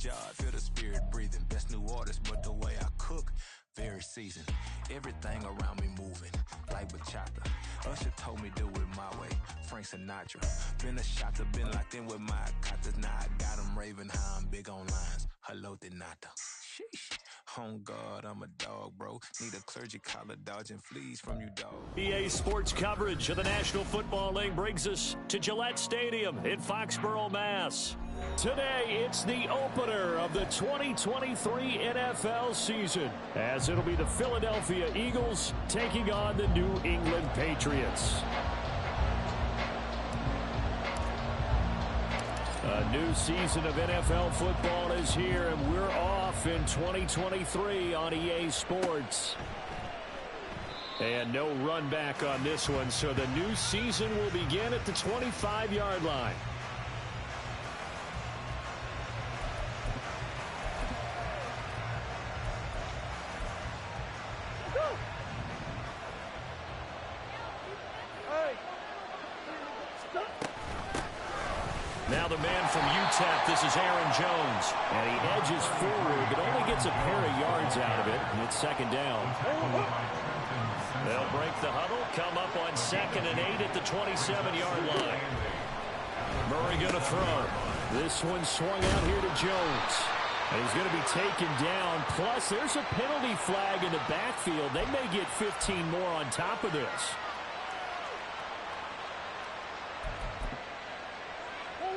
job, feel the spirit breathing. Best new artist, but the way I cook, very seasoned. Everything around me moving, like bachata. Usher told me do it my way, Frank Sinatra. Been a shotter, been locked in with my cotters. Now I got them raving how I'm big on lines. Hello, Denata. Sheesh. On God, I'm a dog, bro. Need a clergy collar, dodging fleas from you, dog. EA Sports coverage of the National Football League brings us to Gillette Stadium in Foxborough, Mass. Today, it's the opener of the 2023 NFL season, as it'll be the Philadelphia Eagles taking on the New England Patriots. A new season of NFL football is here, and we're off in 2023 on EA Sports. And no run back on this one, so the new season will begin at the 25-yard line. Now the man from UTEP, this is Aaron Jones. And he edges forward, but only gets a pair of yards out of it. And it's second down. They'll break the huddle, come up on 2nd and 8 at the 27-yard line. Murray going to throw. This one swung out here to Jones. And he's going to be taken down. Plus, there's a penalty flag in the backfield. They may get 15 more on top of this.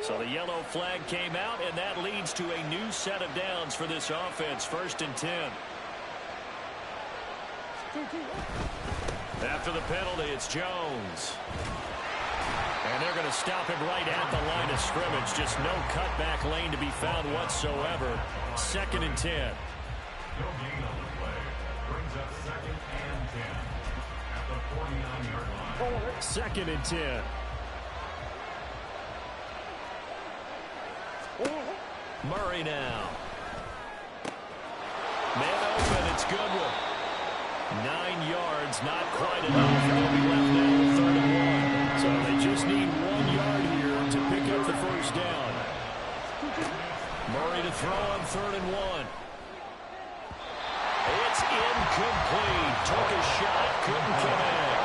So the yellow flag came out, and that leads to a new set of downs for this offense. 1st and 10. After the penalty, it's Jones. And they're going to stop him right at the line of scrimmage. Just no cutback lane to be found whatsoever. 2nd and 10. No gain on the play. Brings up 2nd and 10 at the 49-yard line. 2nd and 10. Murray now. Man open, it's Goodwin. 9 yards, not quite enough. They'll be left now with 3rd and 1. So they just need 1 yard here to pick up the first down. Murray to throw on 3rd and 1. It's incomplete. Took a shot, couldn't connect.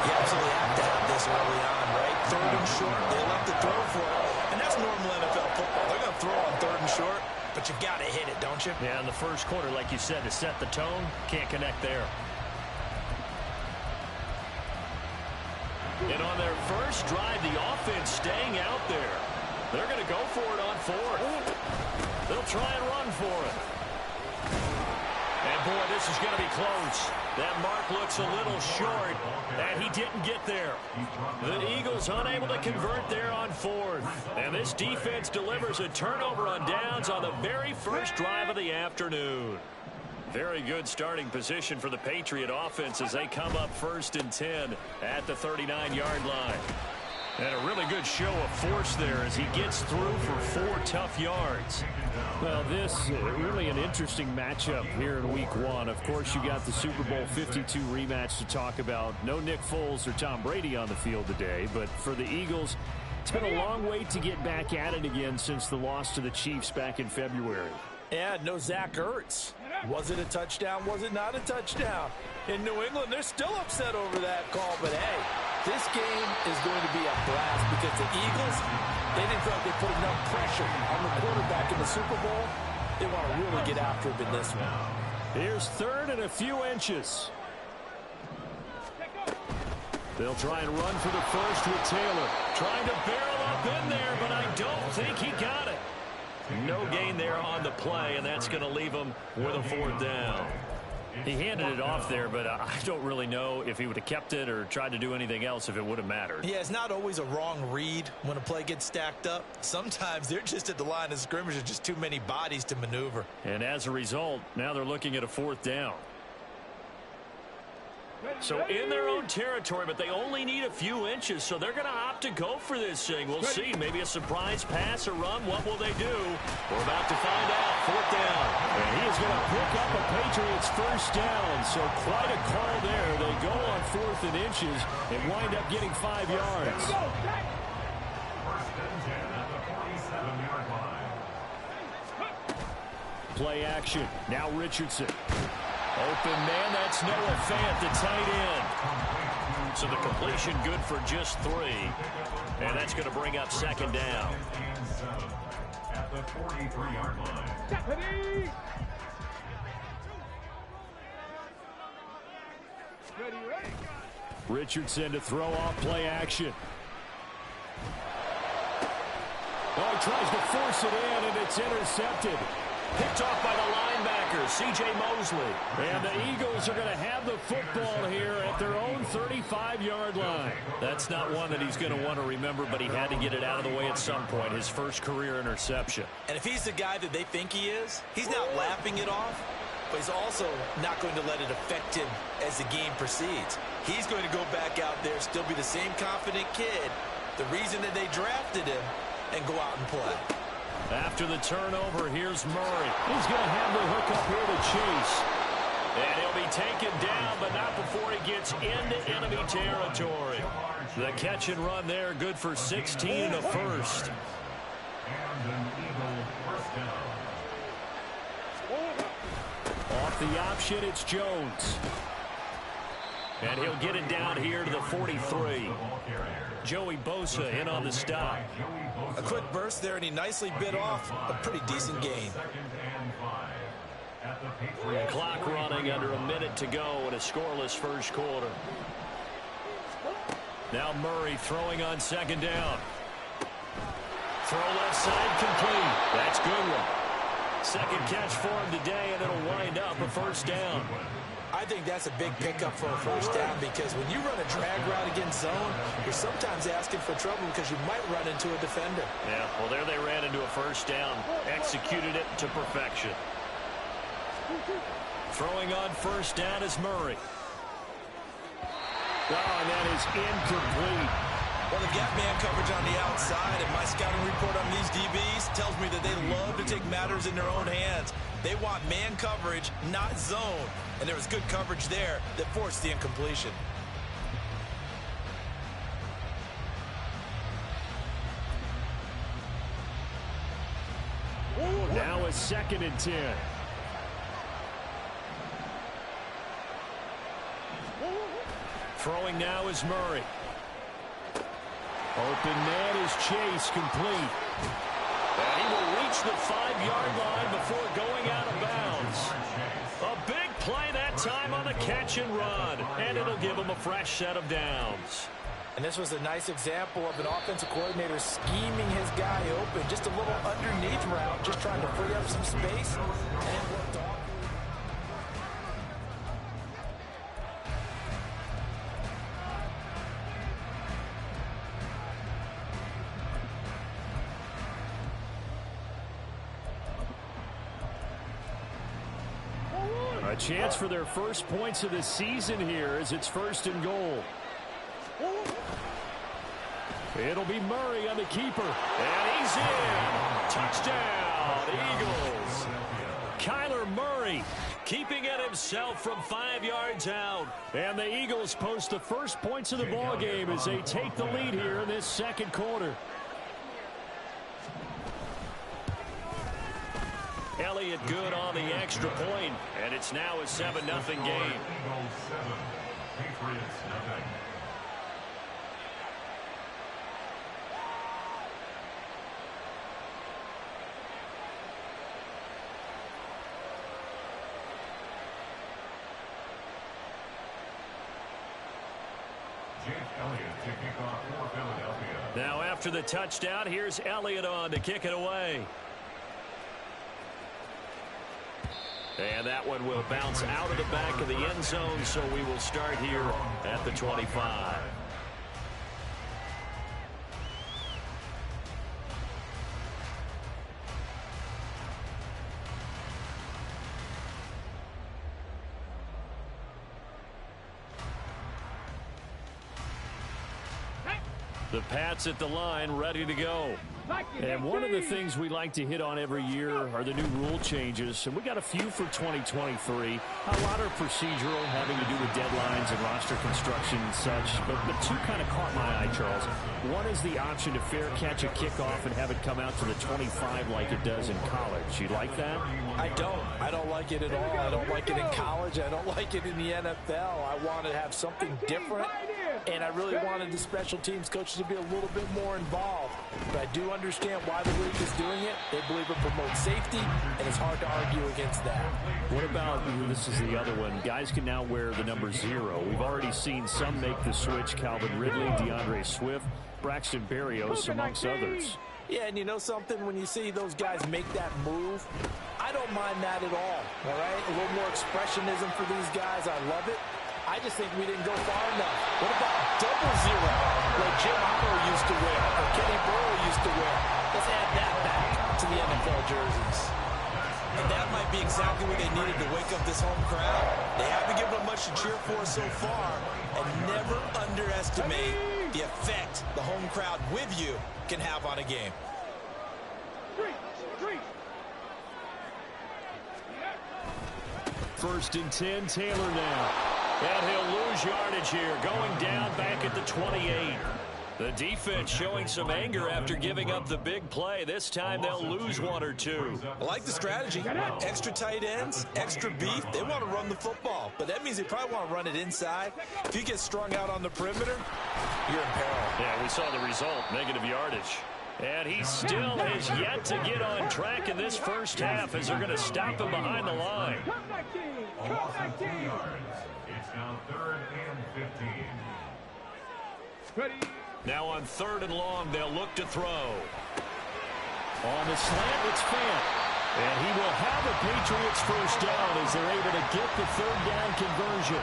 You absolutely have to have this early on, right? 3rd and short, they left the throw for it. And that's normal NFL football. They're going to throw on 3rd and short, but you got to hit it, don't you? Yeah, in the first quarter, like you said, to set the tone, can't connect there. And on their first drive, the offense staying out there. They're going to go for it on 4th. They'll try and run for it. And, boy, this is going to be close. That mark looks a little short, and he didn't get there. The Eagles unable to convert there on 4th. And this defense delivers a turnover on downs on the very first drive of the afternoon. Very good starting position for the Patriot offense as they come up 1st and 10 at the 39-yard line. And a really good show of force there as he gets through for 4 tough yards. Well, this really an interesting matchup here in Week 1. Of course, you got the Super Bowl 52 rematch to talk about. No Nick Foles or Tom Brady on the field today, but for the Eagles, it's been a long wait to get back at it again since the loss to the Chiefs back in February. And no Zach Ertz. Was it a touchdown? Was it not a touchdown? In New England, they're still upset over that call. But, hey, this game is going to be a blast because the Eagles, they didn't feel like they put enough pressure on the quarterback in the Super Bowl. They want to really get after him in this one. Here's 3rd and a few inches. They'll try and run for the first with Taylor. Trying to barrel up in there, but I don't think he got it. No gain there on the play, and that's going to leave him with a 4th down. He handed it off there, but I don't really know if he would have kept it or tried to do anything else if it would have mattered. Yeah, it's not always a wrong read when a play gets stacked up. Sometimes they're just at the line of scrimmage. There's just too many bodies to maneuver. And as a result, now they're looking at a 4th down. So in their own territory, but they only need a few inches, so they're going to opt to go for this thing. We'll see. Maybe a surprise pass or run. What will they do? We're about to find out. 4th down. And he is going to pick up a Patriots first down. So quite a call there. They go on 4th and inches and wind up getting 5 yards. 1st and 10 at the 47-yard line. play action. Now Richardson. Open man, that's Noah Fant, the tight end. So the completion good for just 3. And that's going to bring up second down. At the 43-yard line. Richardson to throw off play action. Oh, he tries to force it in, and it's intercepted. Picked off by the linebacker, C.J. Mosley. And the Eagles are going to have the football here at their own 35-yard line. That's not one that he's going to want to remember, but he had to get it out of the way at some point, his first career interception. And if he's the guy that they think he is, he's not laughing it off, but he's also not going to let it affect him as the game proceeds. He's going to go back out there, still be the same confident kid, the reason that they drafted him, and go out and play. After the turnover, here's Murray. He's going to have the hook up here to Chase. And he'll be taken down, but not before he gets into enemy territory. The catch and run there, good for 16 and a first. And an Eagle first down. Off the option, it's Jones. And he'll get it down here to the 43. Joey Bosa in on the stop. A quick burst there, and he nicely bit off a pretty decent gain. Clock running, under a minute to go in a scoreless first quarter. Now Murray throwing on second down. Throw left side complete. That's good one. Second catch for him today, and it'll wind up a first down. I think that's a big pickup for a first down, because when you run a drag route against zone, you're sometimes asking for trouble because you might run into a defender. Yeah, well, there they ran into a first down. Executed it to perfection. Throwing on first down is Murray. Oh, and that is incomplete. Well, they've got man coverage on the outside, and my scouting report on these DBs tells me that they love to take matters in their own hands. They want man coverage, not zone. And there was good coverage there that forced the incompletion. Now a 2nd and 10. Throwing now is Murray. Open man is Chase, complete. And he will reach the 5-yard line before going out of bounds. A big play that time on the catch and run. And it'll give him a fresh set of downs. And this was a nice example of an offensive coordinator scheming his guy open. Just a little underneath route, just trying to free up some space. And it worked off. A chance for their first points of the season here as it's 1st and goal. It'll be Murray on the keeper. And he's in. Touchdown, Eagles. Kyler Murray keeping it himself from 5 yards out. And the Eagles post the first points of the ball game as they take the lead here in this second quarter. Elliott good on the extra point, and it's now a 7-0 game. Now after the touchdown, here's Elliott on to kick it away. And that one will bounce out of the back of the end zone, so we will start here at the 25. The Pats at the line, ready to go. And one of the things we like to hit on every year are the new rule changes. And we got a few for 2023. A lot are procedural, having to do with deadlines and roster construction and such. But two kind of caught my eye, Charles. One is the option to fair catch a kickoff and have it come out to the 25 like it does in college. You like that? I don't. I don't like it at all. I don't like it in college. I don't like it in the NFL. I want to have something different. And I really wanted the special teams coaches to be a little bit more involved. But I do understand why the league is doing it. They believe it promotes safety, and it's hard to argue against that. What about, this is the other one, guys can now wear the number 0. We've already seen some make the switch, Calvin Ridley, DeAndre Swift, Braxton Berrios, amongst others. Yeah, and you know something? When you see those guys make that move, I don't mind that at all right? A little more expressionism for these guys. I love it. I just think we didn't go far enough. What about double 0, like Jim Otto used to wear, or Kenny Burrow used to wear? Let's add that back to the NFL jerseys. And that might be exactly what they needed to wake up this home crowd. They haven't given them much to cheer for so far, and never underestimate the effect the home crowd with you can have on a game. First and 10, Taylor now. And he'll lose yardage here, going down back at the 28. The defense showing some anger after giving up the big play. This time they'll lose 1 or 2. I like the strategy. Extra tight ends, extra beef. They want to run the football, but that means they probably want to run it inside. If you get strung out on the perimeter, you're in peril. Yeah, we saw the result, negative yardage. And he still has yet to get on track in this first half as they're going to stop him behind the line. A loss of 2 yards. It's now 3rd and 15. Now on 3rd and long, they'll look to throw. On the slant, it's Fant. And he will have a Patriots first down as they're able to get the 3rd down conversion.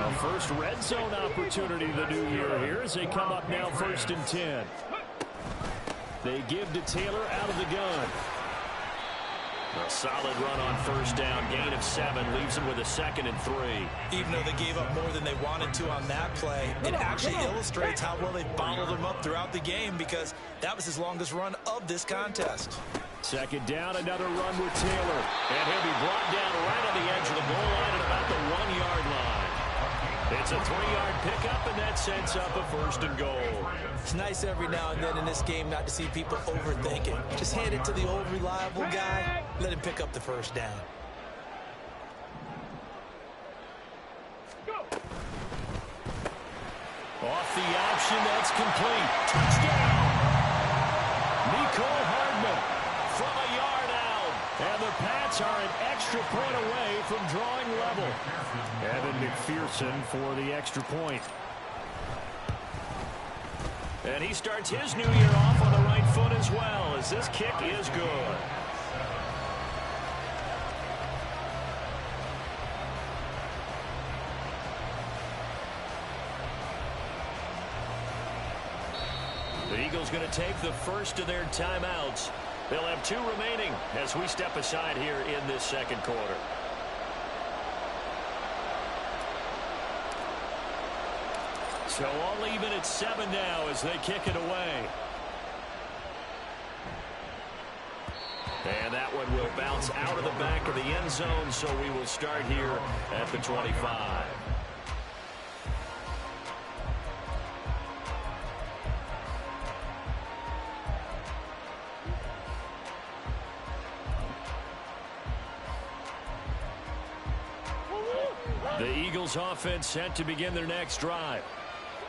A first red zone opportunity the new year here as they come up now 1st and 10. They give to Taylor out of the gun. A solid run on 1st down, gain of 7, leaves them with a 2nd and 3. Even though they gave up more than they wanted to on that play, it actually illustrates how well they bottled him up throughout the game because that was his longest run of this contest. 2nd down, another run with Taylor. And he'll be brought down right on the edge of the goal line at about the 1-yard line. It's a 3-yard pickup, and that sets up a 1st and goal. It's nice every now and then in this game not to see people overthink it. Just hand it to the old reliable guy. Let him pick up the 1st down. Off the option, that's complete. Touchdown! Nicole Hardman from a yard out. And the Pats are an extra point away from drawing level. Evan McPherson for the extra point. And he starts his new year off on the right foot as well, as this kick is good. The Eagles going to take the first of their timeouts. They'll have 2 remaining as we step aside here in this 2nd quarter. So all even at 7 now as they kick it away. And that one will bounce out of the back of the end zone, so we will start here at the 25. The Eagles offense set to begin their next drive.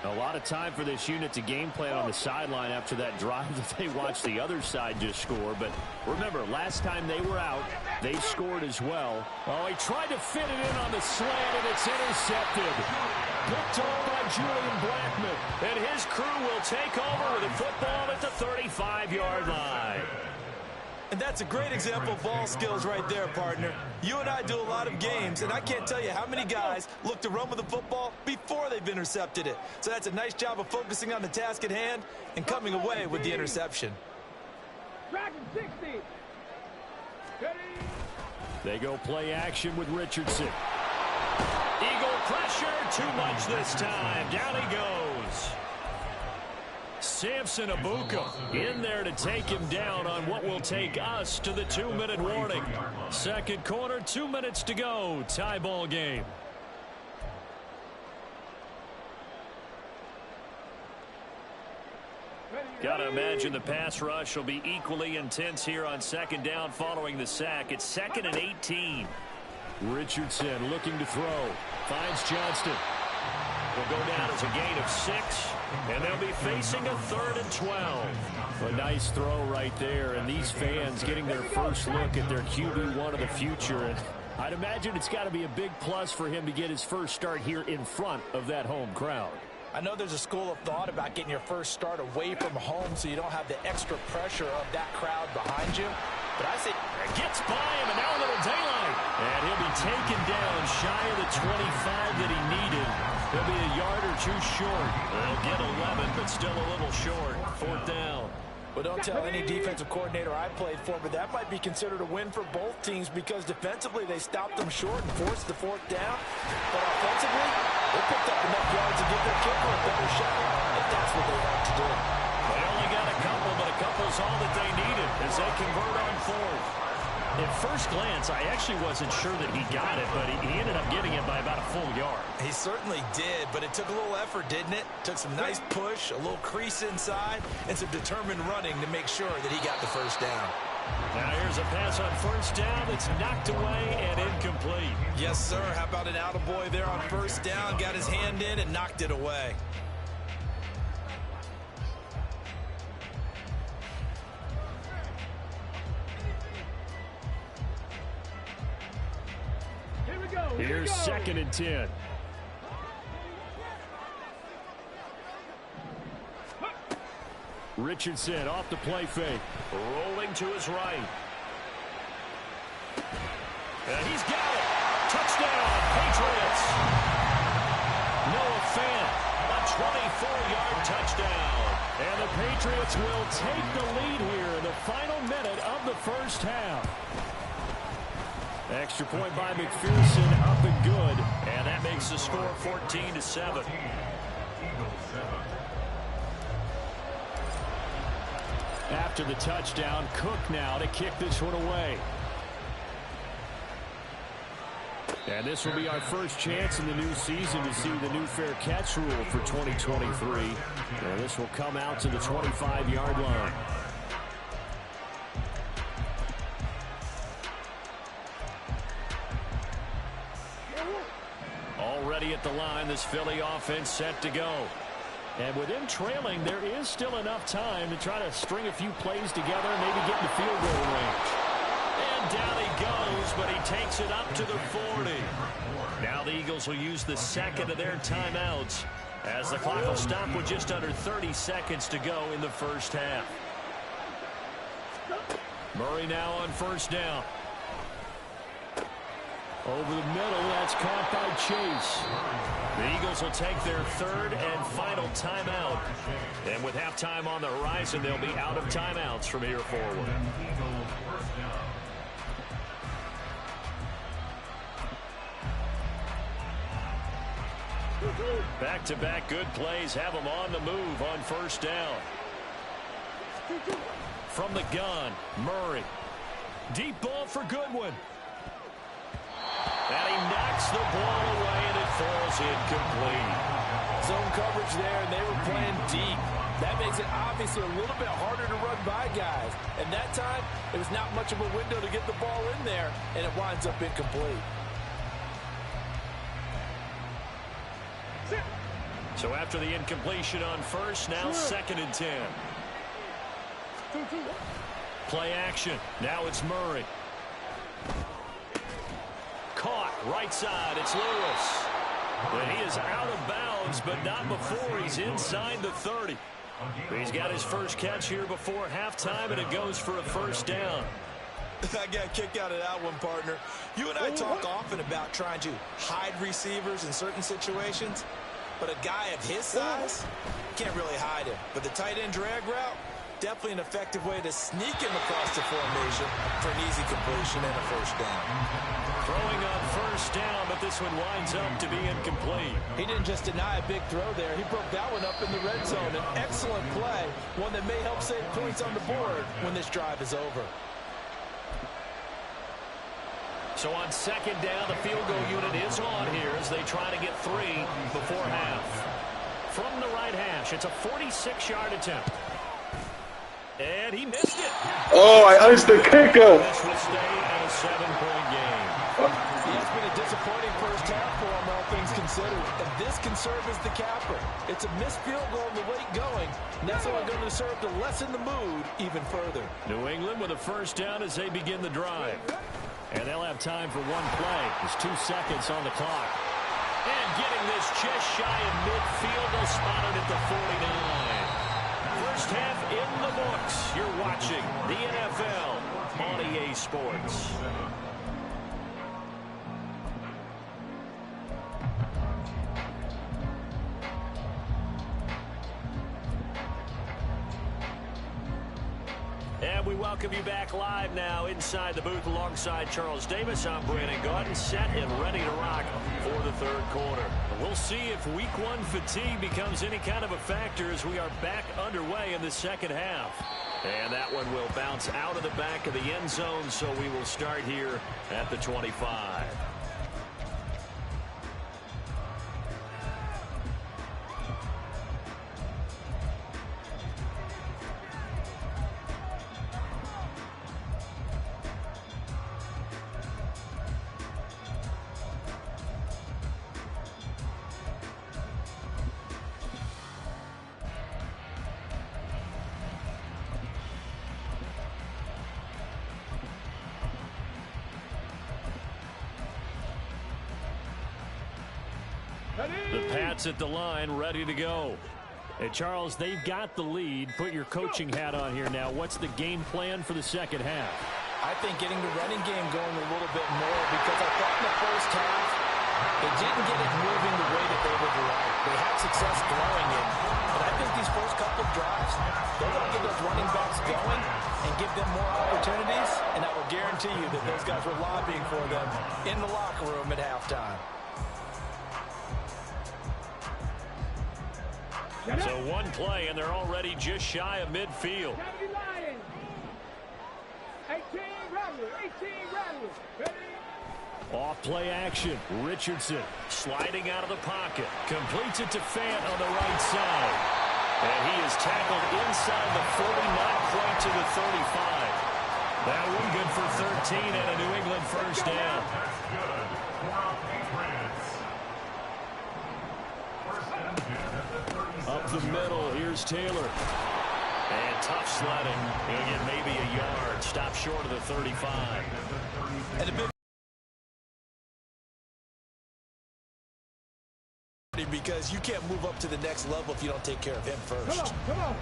A lot of time for this unit to game plan on the sideline after that drive that they watched the other side just score. But remember, last time they were out, they scored as well. Oh, he tried to fit it in on the slant, and it's intercepted. Picked off by Julian Blackmon. And his crew will take over with a football at the 35-yard line. And that's a great example of ball skills right there, partner. You and I do a lot of games, and I can't tell you how many guys look to run with the football before they've intercepted it. So that's a nice job of focusing on the task at hand and coming away with the interception. They go play action with Richardson. Eagle pressure, too much this time. Down he goes. Samson Abuka in there to take him down on what will take us to the 2-minute warning. Second quarter, 2 minutes to go. Tie ball game. Got to imagine the pass rush will be equally intense here on second down following the sack. It's 2nd and 18. Richardson looking to throw. Finds Johnston. Will go down as a gain of 6, and they'll be facing a 3rd and 12. A nice throw right there, and these fans getting their first look at their QB1 of the future. And I'd imagine it's got to be a big plus for him to get his first start here in front of that home crowd. I know there's a school of thought about getting your first start away from home so you don't have the extra pressure of that crowd behind you. But I say it gets by him, and now a little daylight. And he'll be taken down shy of the 25 that he needed. He'll be a yard or 2 short. They'll get 11, but still a little short. 4th down. Well, don't tell any defensive coordinator I played for, but that might be considered a win for both teams because defensively they stopped them short and forced the 4th down. But offensively, they picked up enough yards to give their kicker a better shot if that's what they want to do. They only got a couple, but a couple's all that they needed as they convert on 4th. At first glance, I actually wasn't sure that he got it, but he ended up getting it by about a full yard. He certainly did, but it took a little effort, didn't it? Took some nice push, a little crease inside, and some determined running to make sure that he got the first down. Now here's a pass on 1st down that's knocked away and incomplete. Yes, sir. How about an attaboy there on 1st down? Got his hand in and knocked it away. Here's 2nd and 10. Richardson off the play fake. Rolling to his right. And he's got it. Touchdown, Patriots. Noah Fant, a 24-yard touchdown. And the Patriots will take the lead here in the final minute of the first half. Extra point by McPherson, up and good. And that makes the score 14-7. After the touchdown, Cook now to kick this one away. And this will be our first chance in the new season to see the new fair catch rule for 2023. And this will come out to the 25-yard line. Already at the line, this Philly offense set to go. And with him trailing, there is still enough time to try to string a few plays together and maybe get in the field goal range. And down he goes, but he takes it up to the 40. Now the Eagles will use the second of their timeouts as the clock will stop with just under 30 seconds to go in the first half. Murray now on 1st down. Over the middle, that's caught by Chase. The Eagles will take their 3rd and final timeout. And with halftime on the horizon, they'll be out of timeouts from here forward. Back-to-back good plays have them on the move on 1st down. From the gun, Murray. Deep ball for Goodwin. And he knocks the ball away, and it falls incomplete. Zone coverage there, and they were playing deep. That makes it obviously a little bit harder to run by guys. And that time, it was not much of a window to get the ball in there, and it winds up incomplete. So after the incompletion on 1st, now 2nd and 10. Play action. Now it's Murray. Caught right side. It's Lewis. And he is out of bounds, but not before he's inside the 30. He's got his first catch here before halftime, and it goes for a 1st down. I got a kick out of that one, partner. You and I talk often about trying to hide receivers in certain situations, but a guy of his size can't really hide him. But the tight end drag route, definitely an effective way to sneak him across the formation for an easy completion and a first down. Throwing on first down, but this one winds up to be incomplete. He didn't just deny a big throw there. He broke that one up in the red zone. An excellent play, one that may help save points on the board when this drive is over. So on second down, the field goal unit is on here as they try to get 3 before half. From the right hash, it's a 46-yard attempt. And he missed it. Oh, I iced the kicker. This will stay at a 7-point game. Yeah, it's been a disappointing first half for him, all things considered. And this can serve as the capper. It's a missed field goal in the late going. And that's only going to serve to lessen the mood even further. New England with a first down as they begin the drive. And they'll have time for one play. There's 2 seconds on the clock. And getting this just shy of midfield, they'll spot it at the 49. First half in the books. You're watching the NFL on EA Sports. And we welcome you back live now inside the booth alongside Charles Davis. I'm Brandon Gaudin, set and ready to rock for the third quarter. We'll see if week 1 fatigue becomes any kind of a factor as we are back underway in the second half. And that one will bounce out of the back of the end zone, so we will start here at the 25. The Pats at the line, ready to go. And Charles, they've got the lead. Put your coaching hat on here now. What's the game plan for the second half? I think getting the running game going a little bit more, because I thought in the first half they didn't get it moving the way that they would like. They had success throwing it. But I think these first couple of drives, they're going to get those running backs going and give them more opportunities. And I will guarantee you that those guys were lobbying for them in the locker room at halftime. So one play, and they're already just shy of midfield. 18 Rattler. Off play action. Richardson sliding out of the pocket. Completes it to Fant on the right side. And he is tackled inside the 40, not quite to the 35. That one good for 13 and a New England first down. Up the middle, here's Taylor. And tough sledding. He'll get maybe a yard. Stop short of the 35. And a big because you can't move up to the next level if you don't take care of him first. Come on.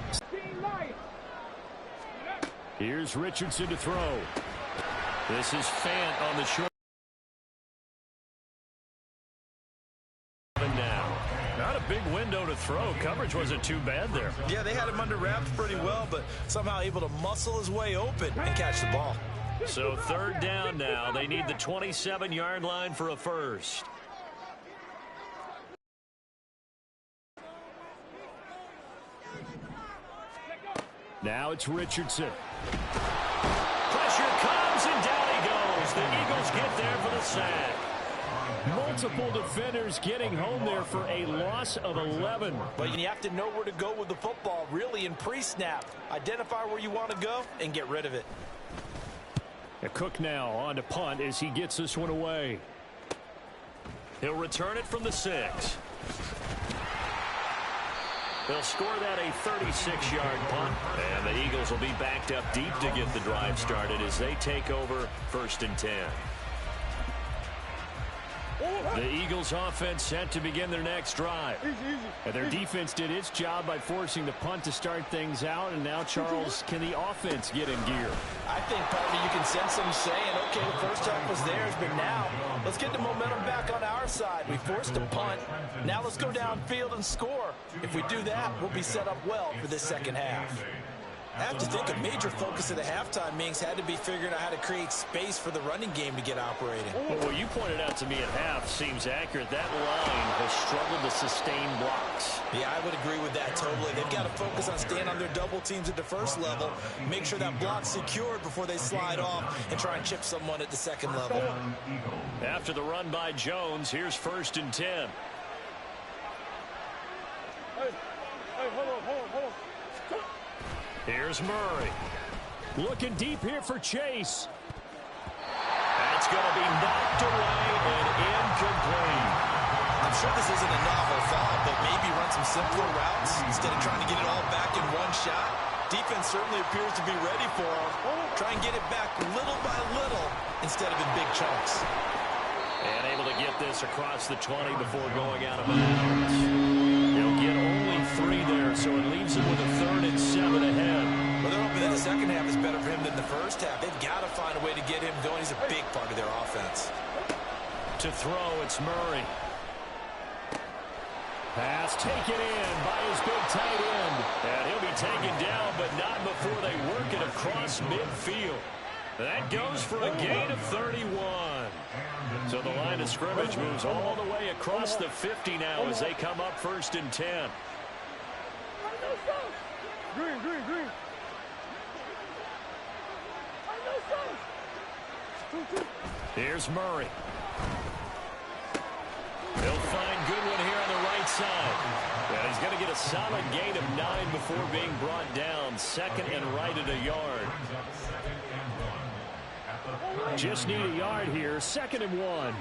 Here's Richardson to throw. This is Fant on the short. Now, not a big window to throw. Coverage wasn't too bad there. Yeah, they had him under wraps pretty well, but somehow able to muscle his way open and catch the ball. So third down now. They need the 27-yard line for a first. Now it's Richardson. Pressure comes, and down he goes. The Eagles get there for the sack. Multiple defenders getting home there for a loss of 11. But you have to know where to go with the football, really, in pre-snap. Identify where you want to go and get rid of it. Cook now on to punt as he gets this one away. He'll return it from the 6. They'll score that a 36-yard punt. And the Eagles will be backed up deep to get the drive started as they take over 1st and 10. The Eagles offense set to begin their next drive. And their defense did its job by forcing the punt to start things out. And now, Charles, can the offense get in gear? I think, partly, you can sense them saying, okay, the first half was theirs, but now let's get the momentum back on our side. We forced a punt. Now let's go downfield and score. If we do that, we'll be set up well for this second half. I have to think a major focus of the halftime meetings had to be figuring out how to create space for the running game to get operating. Well, what you pointed out to me at half seems accurate. That line has struggled to sustain blocks. Yeah, I would agree with that totally. They've got to focus on staying on their double teams at the first level, make sure that block's secured before they slide off and try and chip someone at the second level. After the run by Jones, here's 1st and 10. Here's Murray. Looking deep here for Chase. That's going to be knocked away and incomplete. I'm sure this isn't a novel thought, but maybe run some simpler routes instead of trying to get it all back in one shot. Defense certainly appears to be ready for him. Try and get it back little by little instead of in big chunks. And able to get this across the 20 before going out of bounds. He'll get only 3 there, so it leaves him with a 3rd and 7 ahead. Well, they're hoping that the second half is better for him than the first half. They've got to find a way to get him going. He's a big part of their offense. To throw, it's Murray. Pass taken in by his big tight end. And he'll be taken down, but not before they work it across midfield. That goes for a gain of 31. So the line of scrimmage moves all the way across the 50 now as they come up 1st and 10. Green, green, green. Here's Murray. He'll find Goodwin here on the right side. And he's going to get a solid gain of 9 before being brought down. 2nd and right at a yard. Just need a yard here. 2nd and 1.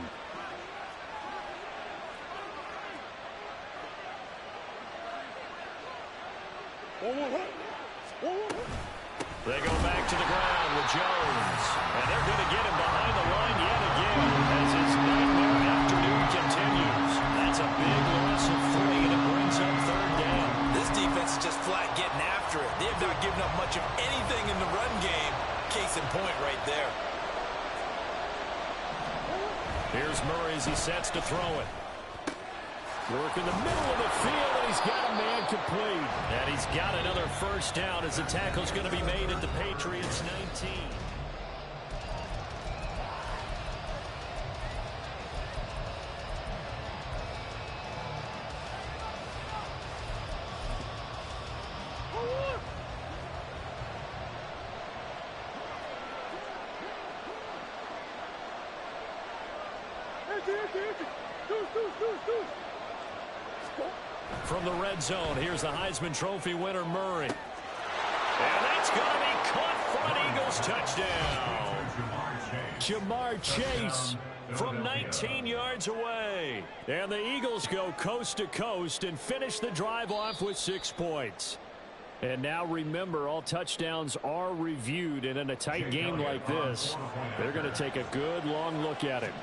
They go back to the ground with Jones. And they're going to get him behind the line yet again as his nightmare afternoon continues. That's a big loss of 3, and it brings up 3rd down. This defense is just flat getting after it. They have not given up much of anything in the run game. Case in point right there. Here's Murray as he sets to throw it. Work in the middle of the field, and he's got a man complete. And he's got another 1st down as the tackle's going to be made at the Patriots 19. From the red zone, here's the Heisman Trophy winner, Murray. And that's going to be caught for an Eagles touchdown. Jamar Chase from 19 yards away. And the Eagles go coast to coast and finish the drive off with 6 points. And now remember, all touchdowns are reviewed, and in a tight game like this, they're going to take a good long look at it.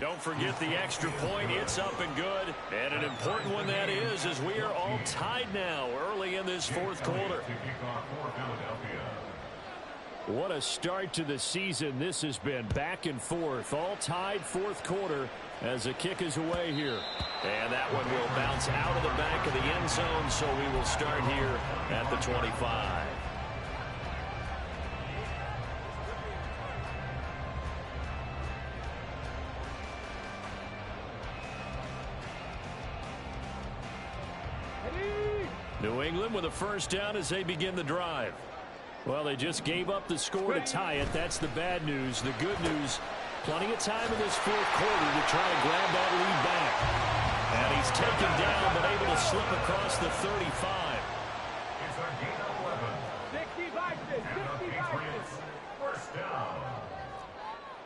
Don't forget the extra point. It's up and good. And an important one that is, as we are all tied now early in this 4th quarter. What a start to the season this has been. Back and forth. All tied 4th quarter as the kick is away here. And that one will bounce out of the back of the end zone, so we will start here at the 25. New England with a 1st down as they begin the drive. Well, they just gave up the score to tie it. That's the bad news. The good news, plenty of time in this 4th quarter to try to grab that lead back. And he's taken down, but able to slip across the 35. It's a gain of 11. 65. 1st down.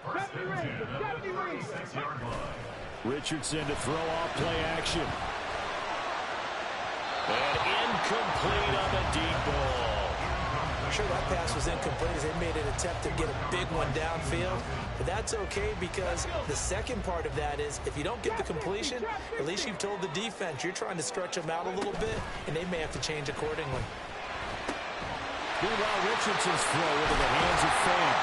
1st and 10 at the 36-yard line. Richardson to throw off play action. And incomplete on the deep ball. I'm sure that pass was incomplete as they made an attempt to get a big one downfield. But that's okay because the second part of that is if you don't get the completion, at least you've told the defense you're trying to stretch them out a little bit, and they may have to change accordingly. Meanwhile, Richardson's throw into the hands of Fame.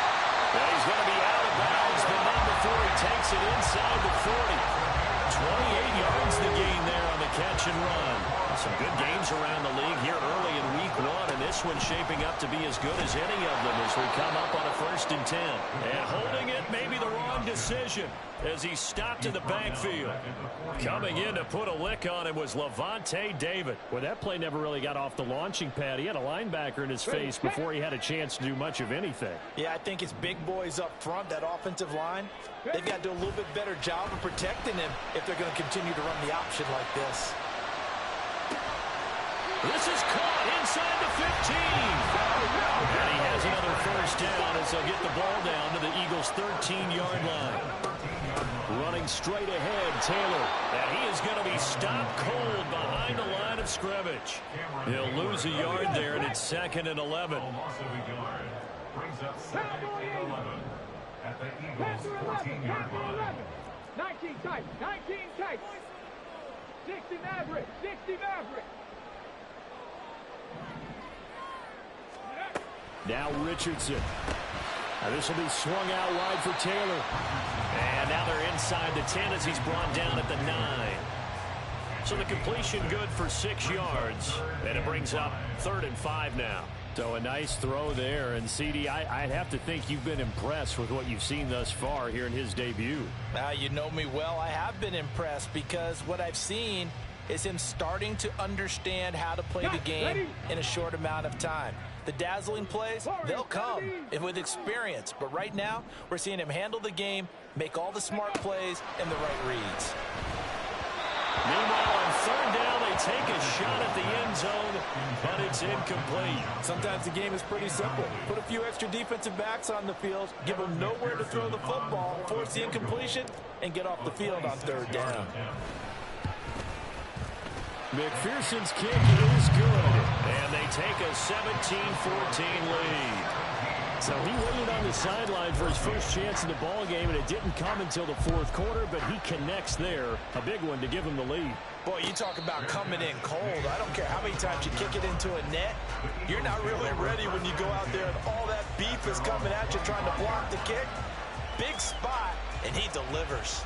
And he's going to be out of bounds, but not before he takes it inside the 40. 28 yards the gain there on the catch and run. Some good games around the league here early in week 1, and this one's shaping up to be as good as any of them as we come up on a 1st and 10. And holding it may be the wrong decision as he stopped in the backfield. Coming in to put a lick on him was Levante David. Well, that play never really got off the launching pad. He had a linebacker in his face before he had a chance to do much of anything. Yeah, I think it's big boys up front, that offensive line. They've got to do a little bit better job of protecting him if they're going to continue to run the option like this. This is caught inside the 15. And he has another 1st down as they'll get the ball down to the Eagles' 13-yard line. Running straight ahead, Taylor. And he is going to be stopped cold behind the line of scrimmage. He'll lose a yard there, and it's 2nd and 11. Brings up 2nd and 11 at the Eagles' 14-yard line. 19 tight, 19 tight. 60 Maverick, 60 Maverick. Now Richardson. Now this will be swung out wide for Taylor. And now they're inside the 10 as he's brought down at the 9. So the completion good for 6 yards. And it brings up 3rd and 5 now. So a nice throw there. And, CD, I'd have to think you've been impressed with what you've seen thus far here in his debut. Now, you know me well. I have been impressed because what I've seen is him starting to understand how to play the game in a short amount of time. The dazzling plays, they'll come with experience. But right now, we're seeing him handle the game, make all the smart plays, and the right reads. Meanwhile, on 3rd down, they take a shot at the end zone, but it's incomplete. Sometimes the game is pretty simple. Put a few extra defensive backs on the field, give them nowhere to throw the football, force the incompletion, and get off the field on 3rd down. McPherson's kick is good, and they take a 17-14 lead. So he waited on the sideline for his first chance in the ball game, and it didn't come until the 4th quarter, but he connects there. A big one to give him the lead. Boy, you talk about coming in cold. I don't care how many times you kick it into a net. You're not really ready when you go out there and all that beef is coming at you trying to block the kick. Big spot, and he delivers.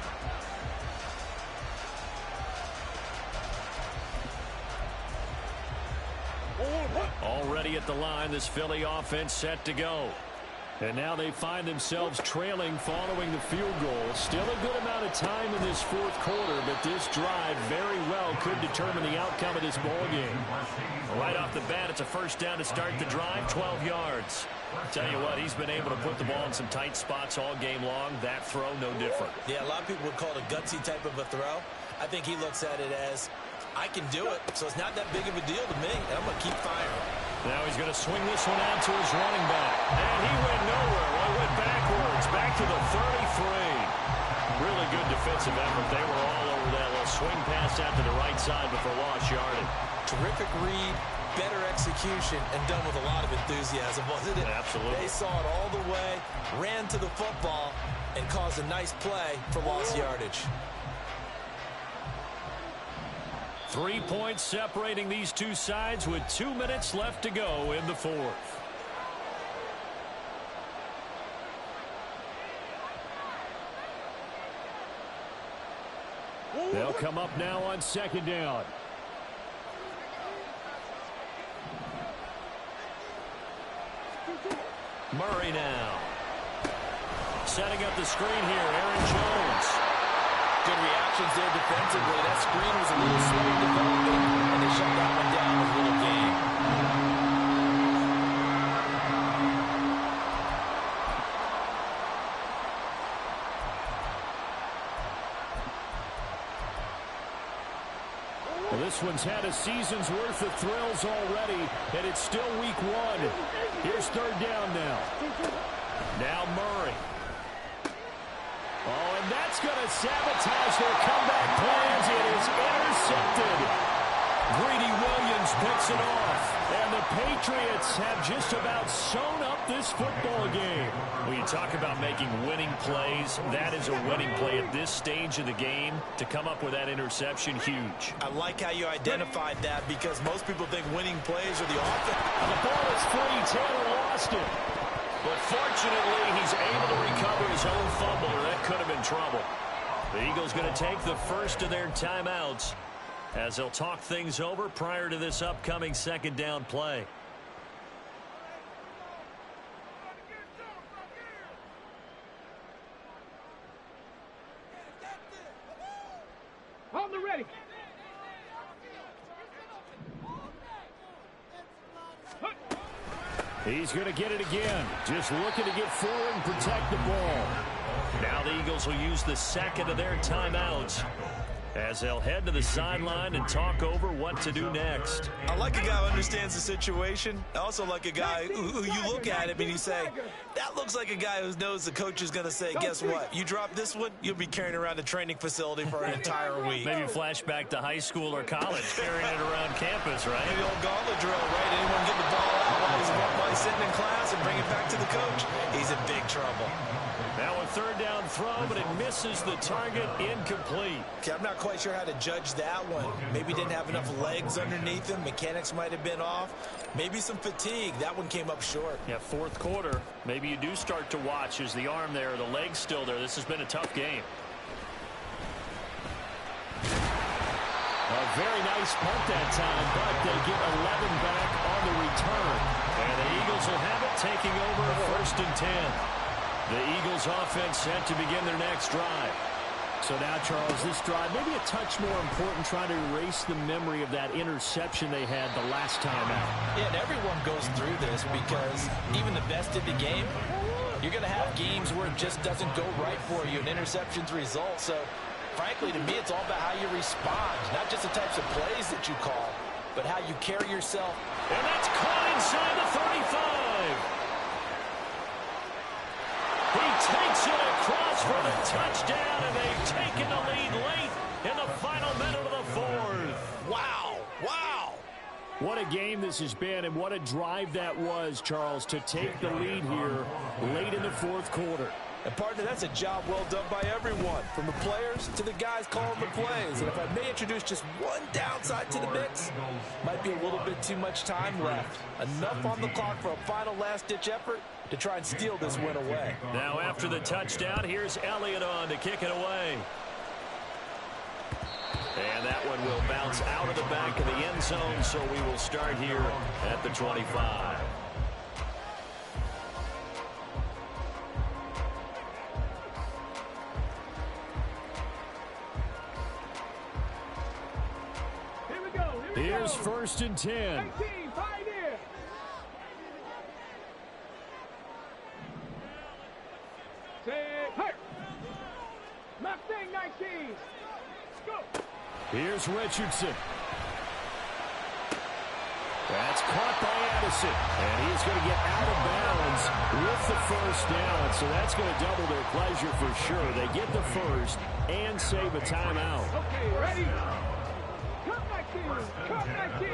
Already at the line, this Philly offense set to go. And now they find themselves trailing following the field goal. Still a good amount of time in this 4th quarter, but this drive very well could determine the outcome of this ball game. Right off the bat, it's a 1st down to start the drive, 12 yards. Tell you what, he's been able to put the ball in some tight spots all game long. That throw, no different. Yeah, a lot of people would call it a gutsy type of a throw. I think he looks at it as, I can do it, so it's not that big of a deal to me, and I'm going to keep firing. Now he's going to swing this one out to his running back. And he went nowhere. Well, he went backwards, back to the 33. Really good defensive effort. They were all over that little swing pass out to the right side, but for lost yardage. Terrific read, better execution, and done with a lot of enthusiasm, wasn't it? Absolutely. They saw it all the way, ran to the football, and caused a nice play for lost yardage. 3 points separating these two sides with 2 minutes left to go in the 4th. They'll come up now on 2nd down. Murray now. Setting up the screen here, Aaron Jones. Good reactions there defensively. That screen was a little slow developing, and they shut that one down with a little game. Well, this one's had a season's worth of thrills already, and it's still week 1. Here's 3rd down now. Now Murray. Oh, and that's going to sabotage their comeback plans. It is intercepted. Greedy Williams picks it off. And the Patriots have just about sewn up this football game. When you talk about making winning plays, that is a winning play at this stage of the game. To come up with that interception, huge. I like how you identified that because most people think winning plays are the offense. The ball is free. Taylor lost it. But fortunately, he's able to recover his own fumble, or that could have been trouble. The Eagles going to take the first of their timeouts. as they'll talk things over prior to this upcoming second down play. On the ready. He's going to get it again. Just looking to get forward and protect the ball. Now the Eagles will use the second of their timeouts as they'll head to the sideline and talk over what to do next. I like a guy who understands the situation. I also like a guy who you look at him and you say, that looks like a guy who knows the coach is going to say, guess what? You drop this one, you'll be carrying around the training facility for an entire week. Maybe flashback to high school or college, carrying it around campus, right? Maybe the old gauntlet drill, right? Anyone get the ball out while he's sitting in class and bring it back to the coach? He's in big trouble. Now a third down throw, but it misses the target, incomplete. Okay, I'm not quite sure how to judge that one. Maybe didn't have enough legs underneath him. Mechanics might have been off. Maybe some fatigue. That one came up short. Yeah, fourth quarter. Maybe you do start to watch as the arm there, the leg's still there. This has been a tough game. A very nice punt that time, but they get 11 back on the return. And the Eagles will have it, taking over 1st and 10. The Eagles offense set to begin their next drive. So now, Charles, this drive maybe a touch more important, trying to erase the memory of that interception they had the last time out. Yeah, and everyone goes through this because even the best in the game, you're going to have games where it just doesn't go right for you, and interceptions result. So, frankly, to me, it's all about how you respond, not just the types of plays that you call, but how you carry yourself. And that's caught inside the 35. He takes it across for the touchdown, and they've taken the lead late in the final minute of the fourth. Wow, wow. What a game this has been, and what a drive that was, Charles, to take the lead here late in the fourth quarter. And, partner, that's a job well done by everyone, from the players to the guys calling the plays. And if I may introduce just one downside to the mix, might be a little bit too much time left. Enough on the clock for a final last-ditch effort to try and steal this win away. Now after the touchdown, here's Elliott on to kick it away. And that one will bounce out of the back of the end zone, so we will start here at the 25. Here's 1st and 10. 19, Pioneer. Say, hurt. Mustang 19. Go. Here's Richardson. That's caught by Addison. And he's going to get out of bounds with the first down. So that's going to double their pleasure for sure. They get the first and save a timeout. Okay, ready? Cut 19. Cut 19.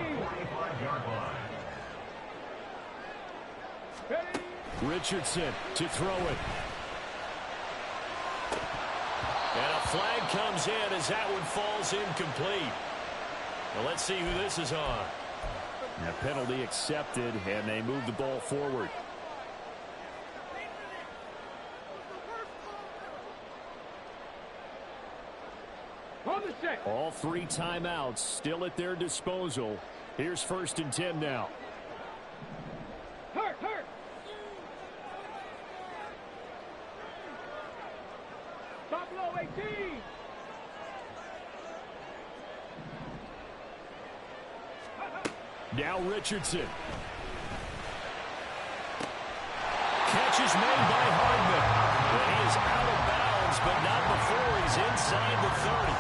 Ready? Richardson to throw it. And a flag comes in as that one falls incomplete. Well, let's see who this is on. A penalty accepted, and they move the ball forward. On the check. All 3 timeouts still at their disposal. Here's 1st and 10 now. Hurt, hurt. Top low 18. Now Richardson. Catch is made by Hardman. Well, he is out of bounds, but not before he's inside the 30.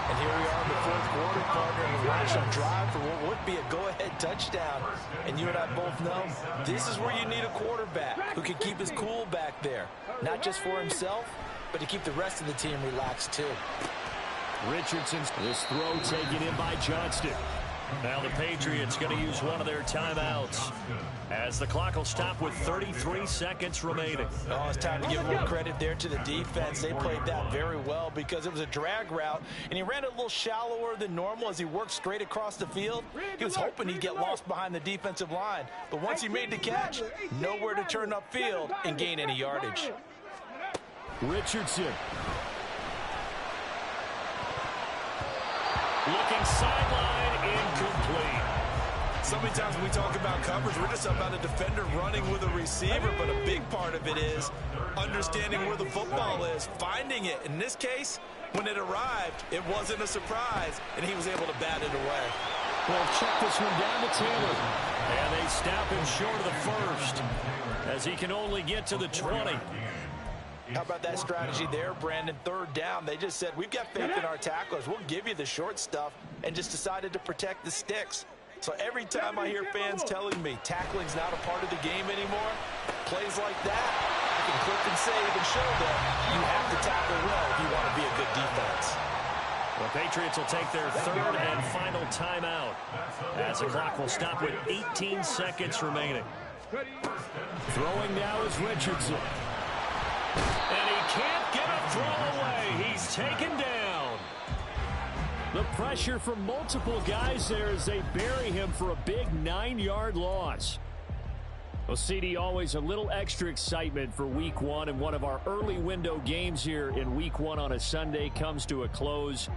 And here we are in the fourth quarter, partner, and we watch them drive for what would be a go-ahead touchdown. And you and I both know this is where you need a quarterback who can keep his cool back there, not just for himself, but to keep the rest of the team relaxed too. Richardson's this throw taken in by Johnston. Now the Patriots going to use one of their timeouts as the clock will stop with 33 seconds remaining. Oh, it's time to give more credit there to the defense. They played that very well because it was a drag route, and he ran it a little shallower than normal as he worked straight across the field. He was hoping he'd get lost behind the defensive line, but once he made the catch, nowhere to turn upfield and gain any yardage. Richardson. Looking sideline, incomplete. So many times when we talk about coverage, we're just about a defender running with a receiver, but a big part of it is understanding where the football is, finding it. In this case, when it arrived, it wasn't a surprise, and he was able to bat it away. Well, check this one down to Taylor. And they stop him short of the first, as he can only get to the 20. How about that strategy there, Brandon? Third down, they just said, we've got faith in our tacklers. We'll give you the short stuff, and just decided to protect the sticks. So every time I hear fans telling me tackling's not a part of the game anymore, plays like that, I can clip and save and show them you have to tackle well if you want to be a good defense. The Patriots will take their third and final timeout, as the clock will stop with 18 seconds remaining. Throwing now is Richardson. And he can't get a throw away. He's taken down. The pressure from multiple guys there as they bury him for a big 9-yard loss. Well, CD, always a little extra excitement for Week 1, and one of our early window games here in Week 1 on a Sunday comes to a close.